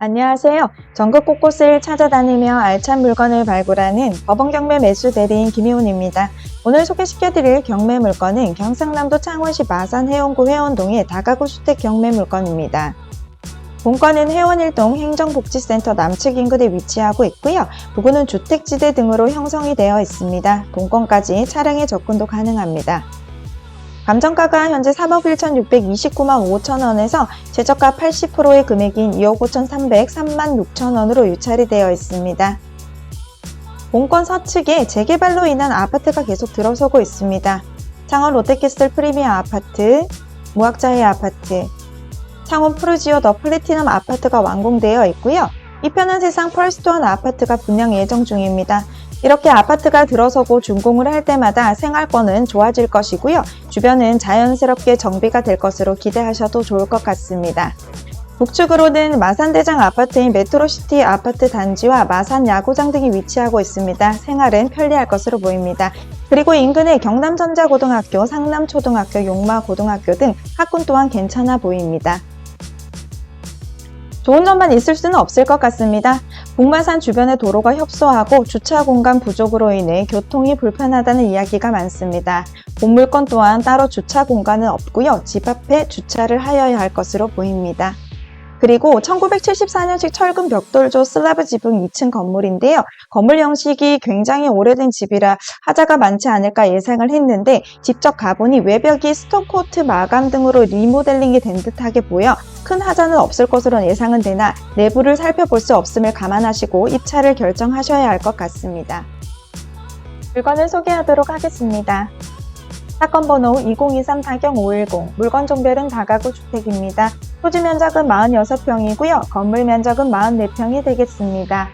안녕하세요. 전국 곳곳을 찾아다니며 알찬 물건을 발굴하는 법원 경매 매수 대리인 김희훈입니다. 오늘 소개시켜드릴 경매 물건은 경상남도 창원시 마산 해운구 회원동의 다가구 주택 경매 물건입니다. 본건은 회원1동 행정복지센터 남측 인근에 위치하고 있고요. 부근은 주택지대 등으로 형성이 되어 있습니다. 본건까지 차량의 접근도 가능합니다. 감정가가 현재 3억 1,629만 5천원에서 최저가 80%의 금액인 2억 5,303만 6천원으로 유찰이 되어 있습니다. 본건 서측에 재개발로 인한 아파트가 계속 들어서고 있습니다. 창원 롯데캐슬 프리미엄 아파트, 무학자의 아파트, 창원 푸르지오 더 플래티넘 아파트가 완공되어 있고요. 이 편한 세상 펄스토원 아파트가 분양 예정 중입니다. 이렇게 아파트가 들어서고 준공을 할 때마다 생활권은 좋아질 것이고요. 주변은 자연스럽게 정비가 될 것으로 기대하셔도 좋을 것 같습니다. 북측으로는 마산대장 아파트인 메트로시티 아파트 단지와 마산 야구장 등이 위치하고 있습니다. 생활은 편리할 것으로 보입니다. 그리고 인근에 경남전자고등학교, 상남초등학교, 용마고등학교 등 학군 또한 괜찮아 보입니다. 좋은 점만 있을 수는 없을 것 같습니다. 북마산 주변의 도로가 협소하고 주차 공간 부족으로 인해 교통이 불편하다는 이야기가 많습니다. 본물건 또한 따로 주차 공간은 없고요. 집 앞에 주차를 하여야 할 것으로 보입니다. 그리고 1974년식 철근 벽돌조 슬라브 지붕 2층 건물인데요. 건물 형식이 굉장히 오래된 집이라 하자가 많지 않을까 예상을 했는데 직접 가보니 외벽이 스톤코트 마감 등으로 리모델링이 된 듯하게 보여 큰 하자는 없을 것으로 예상은 되나 내부를 살펴볼 수 없음을 감안하시고 입찰을 결정하셔야 할 것 같습니다. 물건을 소개하도록 하겠습니다. 사건 번호 2023-510, 물건 종별은 다가구 주택입니다. 토지 면적은 46평이고요. 건물 면적은 44평이 되겠습니다.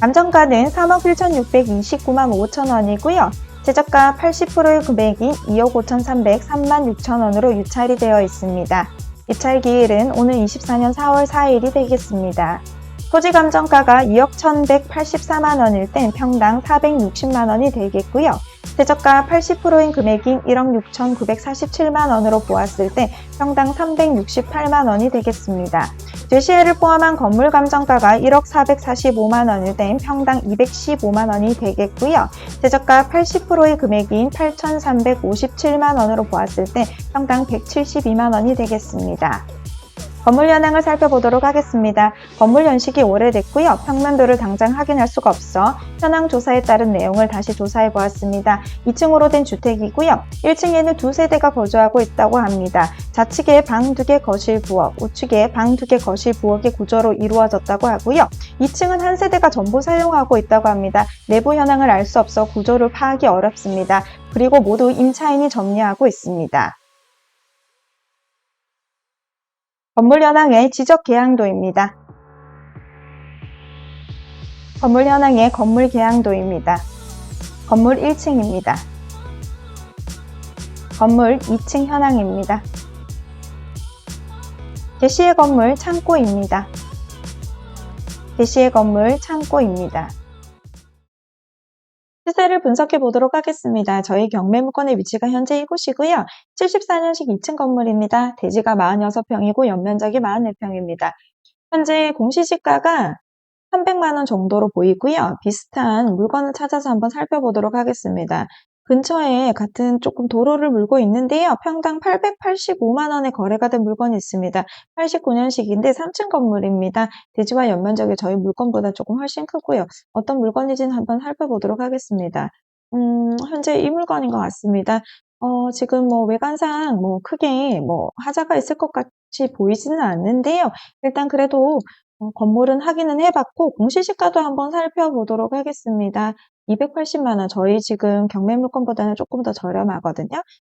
감정가는 3억 1,629만 5천원이고요. 최저가 80%의 금액인 2억 5,303만 6천원으로 유찰이 되어 있습니다. 입찰 기일은 오늘 24년 4월 4일이 되겠습니다. 토지 감정가가 2억 1,184만원일 땐 평당 460만원이 되겠고요. 최저가 80%인 금액인 1억 6,947만원으로 보았을 때 평당 368만원이 되겠습니다. 제시해를 포함한 건물 감정가가 1억 445만원일 땐 평당 215만원이 되겠고요. 최저가 80%의 금액인 8,357만원으로 보았을 때 평당 172만원이 되겠습니다. 건물 현황을 살펴보도록 하겠습니다. 건물 연식이 오래됐고요. 평면도를 당장 확인할 수가 없어 현황 조사에 따른 내용을 다시 조사해 보았습니다. 2층으로 된 주택이고요. 1층에는 2세대가 거주하고 있다고 합니다. 좌측에 방 2개 거실 부엌, 우측에 방 2개 거실 부엌의 구조로 이루어졌다고 하고요. 2층은 한 세대가 전부 사용하고 있다고 합니다. 내부 현황을 알 수 없어 구조를 파악이 어렵습니다. 그리고 모두 임차인이 점유하고 있습니다. 건물 현황의 지적 개양도입니다. 건물 현황의 건물 개양도입니다. 건물 1층입니다. 건물 2층 현황입니다. 제시의 건물 창고입니다. 제시의 건물 창고입니다. 시세를 분석해 보도록 하겠습니다. 저희 경매 물건의 위치가 현재 이곳이고요. 74년식 2층 건물입니다. 대지가 46평이고 연면적이 44평입니다. 현재 공시지가가 300만원 정도로 보이고요. 비슷한 물건을 찾아서 한번 살펴보도록 하겠습니다. 근처에 같은 조금 도로를 물고 있는데요. 평당 885만원에 거래가 된 물건이 있습니다. 89년식인데 3층 건물입니다. 대지와 연면적이 저희 물건보다 조금 훨씬 크고요. 어떤 물건인지는 한번 살펴보도록 하겠습니다. 현재 이 물건인 것 같습니다. 지금 외관상 크게 하자가 있을 것 같이 보이지는 않는데요. 일단 그래도 건물은 확인은 해봤고 공시지가도 한번 살펴보도록 하겠습니다. 280만원, 저희 지금 경매 물건보다는 조금 더 저렴하거든요.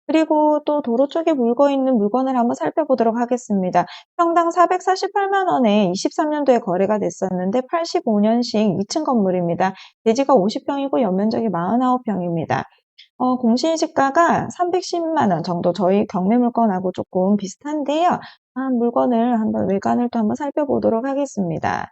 그리고 또 도로 쪽에 물고 있는 물건을 한번 살펴보도록 하겠습니다. 평당 448만원에 23년도에 거래가 됐었는데 85년식 2층 건물입니다. 대지가 50평이고 연면적이 49평입니다. 공시지가가 310만원 정도 저희 경매 물건하고 조금 비슷한데요. 물건을 한번 외관을 또 한번 살펴보도록 하겠습니다.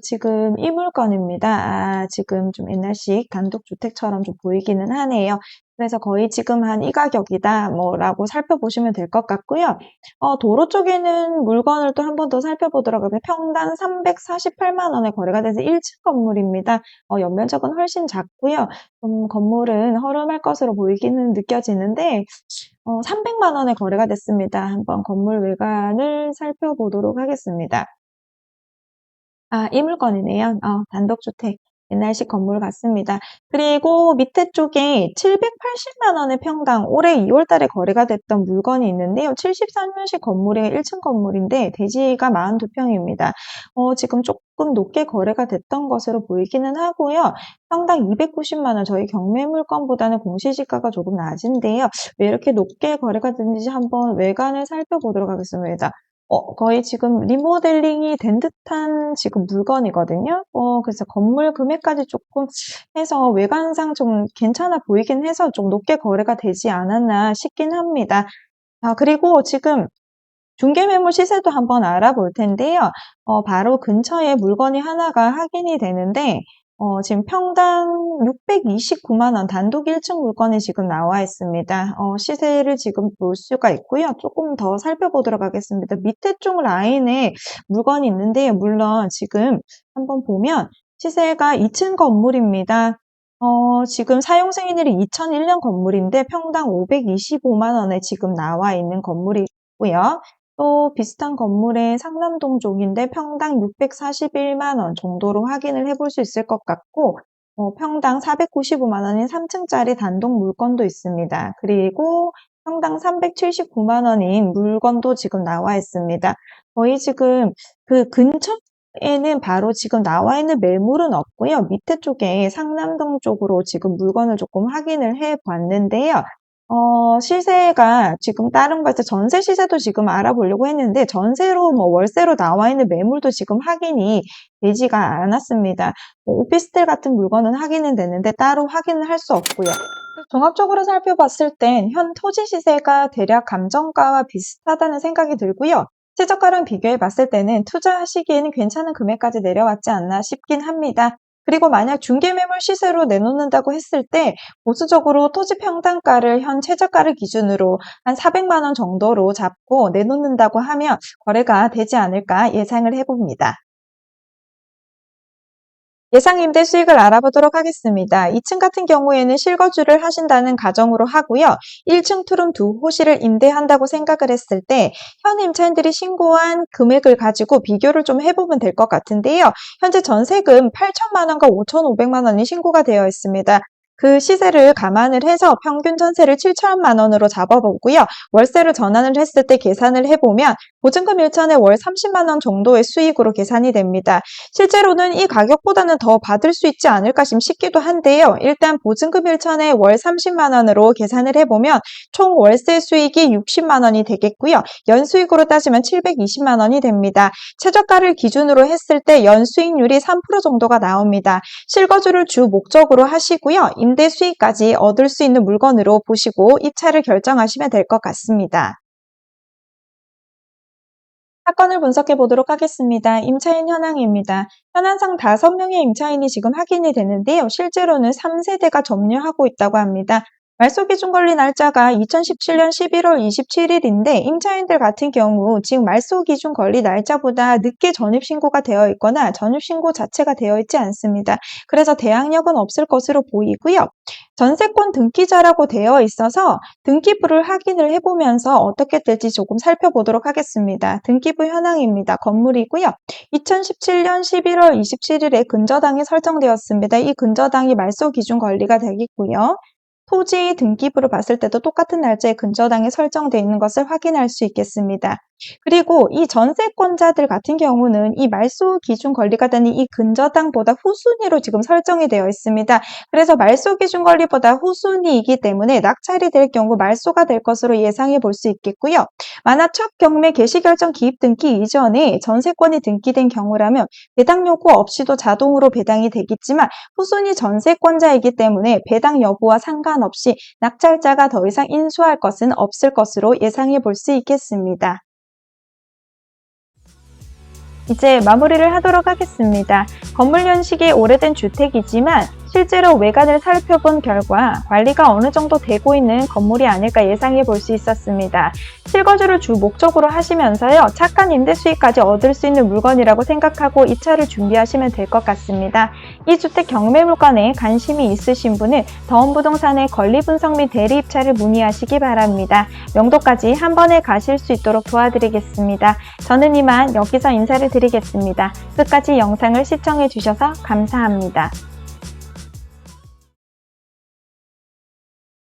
지금 이 물건입니다. 지금 좀 옛날식 단독주택처럼 좀 보이기는 하네요. 그래서 거의 지금 한 이 가격이다, 라고 살펴보시면 될 것 같고요. 도로 쪽에는 물건을 또 한 번 더 살펴보도록 하면 평당 348만 원에 거래가 돼서 1층 건물입니다. 연면적은 훨씬 작고요. 좀 건물은 허름할 것으로 보이기는 느껴지는데, 300만 원에 거래가 됐습니다. 한번 건물 외관을 살펴보도록 하겠습니다. 이 물건이네요. 단독주택. 옛날식 건물 같습니다. 그리고 밑에 쪽에 780만 원의 평당, 올해 2월 달에 거래가 됐던 물건이 있는데요. 73년식 건물의 1층 건물인데, 대지가 42평입니다. 지금 조금 높게 거래가 됐던 것으로 보이기는 하고요. 평당 290만 원, 저희 경매 물건보다는 공시지가가 조금 낮은데요. 왜 이렇게 높게 거래가 됐는지 한번 외관을 살펴보도록 하겠습니다. 거의 지금 리모델링이 된 듯한 지금 물건이거든요. 그래서 건물 금액까지 조금 해서 외관상 좀 괜찮아 보이긴 해서 좀 높게 거래가 되지 않았나 싶긴 합니다. 그리고 지금 중개매물 시세도 한번 알아볼 텐데요. 바로 근처에 물건이 하나가 확인이 되는데, 지금 평당 629만 원 단독 1층 물건이 지금 나와 있습니다. 시세를 지금 볼 수가 있고요. 조금 더 살펴보도록 하겠습니다. 밑에 쪽 라인에 물건이 있는데요. 물론 지금 한번 보면 시세가 2층 건물입니다. 지금 사용 승인일이 2001년 건물인데 평당 525만 원에 지금 나와 있는 건물이고요. 또 비슷한 건물의 상남동 쪽인데 평당 641만 원 정도로 확인을 해볼 수 있을 것 같고, 평당 495만 원인 3층짜리 단독 물건도 있습니다. 그리고 평당 379만 원인 물건도 지금 나와 있습니다. 거의 지금 그 근처에는 바로 지금 나와 있는 매물은 없고요. 밑에 쪽에 상남동 쪽으로 지금 물건을 조금 확인을 해 봤는데요. 시세가 지금 다른 거에서 전세 시세도 지금 알아보려고 했는데 전세로 월세로 나와 있는 매물도 지금 확인이 되지가 않았습니다. 오피스텔 같은 물건은 확인은 되는데 따로 확인을 할 수 없고요. 종합적으로 살펴봤을 땐 현 토지 시세가 대략 감정가와 비슷하다는 생각이 들고요. 최저가랑 비교해 봤을 때는 투자하시기에는 괜찮은 금액까지 내려왔지 않나 싶긴 합니다. 그리고 만약 중개매물 시세로 내놓는다고 했을 때 보수적으로 토지 평당가를 현 최저가를 기준으로 한 400만 원 정도로 잡고 내놓는다고 하면 거래가 되지 않을까 예상을 해봅니다. 예상 임대 수익을 알아보도록 하겠습니다. 2층 같은 경우에는 실거주를 하신다는 가정으로 하고요. 1층 투룸 두 호실을 임대한다고 생각을 했을 때 현 임차인들이 신고한 금액을 가지고 비교를 좀 해보면 될 것 같은데요. 현재 전세금 8천만 원과 5,500만 원이 신고가 되어 있습니다. 그 시세를 감안을 해서 평균 전세를 7천만 원으로 잡아보고요. 월세를 전환을 했을 때 계산을 해보면 보증금 1천에 월 30만 원 정도의 수익으로 계산이 됩니다. 실제로는 이 가격보다는 더 받을 수 있지 않을까 싶기도 한데요. 일단 보증금 1천에 월 30만 원으로 계산을 해보면 총 월세 수익이 60만 원이 되겠고요. 연수익으로 따지면 720만 원이 됩니다. 최저가를 기준으로 했을 때 연수익률이 3% 정도가 나옵니다. 실거주를 주 목적으로 하시고요. 임대 수익까지 얻을 수 있는 물건으로 보시고 입차를 결정하시면 될 것 같습니다. 사건을 분석해 보도록 하겠습니다. 임차인 현황입니다. 현황상 5명의 임차인이 지금 확인이 되는데요. 실제로는 3세대가 점유하고 있다고 합니다. 말소 기준 권리 날짜가 2017년 11월 27일인데 임차인들 같은 경우 지금 말소 기준 권리 날짜보다 늦게 전입신고가 되어 있거나 전입신고 자체가 되어 있지 않습니다. 그래서 대항력은 없을 것으로 보이고요. 전세권 등기자라고 되어 있어서 등기부를 확인을 해보면서 어떻게 될지 조금 살펴보도록 하겠습니다. 등기부 현황입니다. 건물이고요. 2017년 11월 27일에 근저당이 설정되었습니다. 이 근저당이 말소 기준 권리가 되겠고요. 토지 등기부를 봤을 때도 똑같은 날짜에 근저당이 설정되어 있는 것을 확인할 수 있겠습니다. 그리고 이 전세권자들 같은 경우는 이 말소 기준 권리가 되는 이 근저당보다 후순위로 지금 설정이 되어 있습니다. 그래서 말소 기준 권리보다 후순위이기 때문에 낙찰이 될 경우 말소가 될 것으로 예상해 볼 수 있겠고요. 만약 첫 경매 개시결정 기입 등기 이전에 전세권이 등기된 경우라면 배당 요구 없이도 자동으로 배당이 되겠지만 후순위 전세권자이기 때문에 배당 여부와 상관없이 낙찰자가 더 이상 인수할 것은 없을 것으로 예상해 볼 수 있겠습니다. 이제 마무리를 하도록 하겠습니다. 건물 연식이 오래된 주택이지만 실제로 외관을 살펴본 결과 관리가 어느 정도 되고 있는 건물이 아닐까 예상해 볼 수 있었습니다. 실거주를 주 목적으로 하시면서요, 착한 임대 수익까지 얻을 수 있는 물건이라고 생각하고 입차를 준비하시면 될 것 같습니다. 이 주택 경매 물건에 관심이 있으신 분은 더원부동산의 권리분석 및 대리 입차를 문의하시기 바랍니다. 명도까지 한 번에 가실 수 있도록 도와드리겠습니다. 저는 이만 여기서 인사를 드리겠습니다. 끝까지 영상을 시청해 주셔서 감사합니다.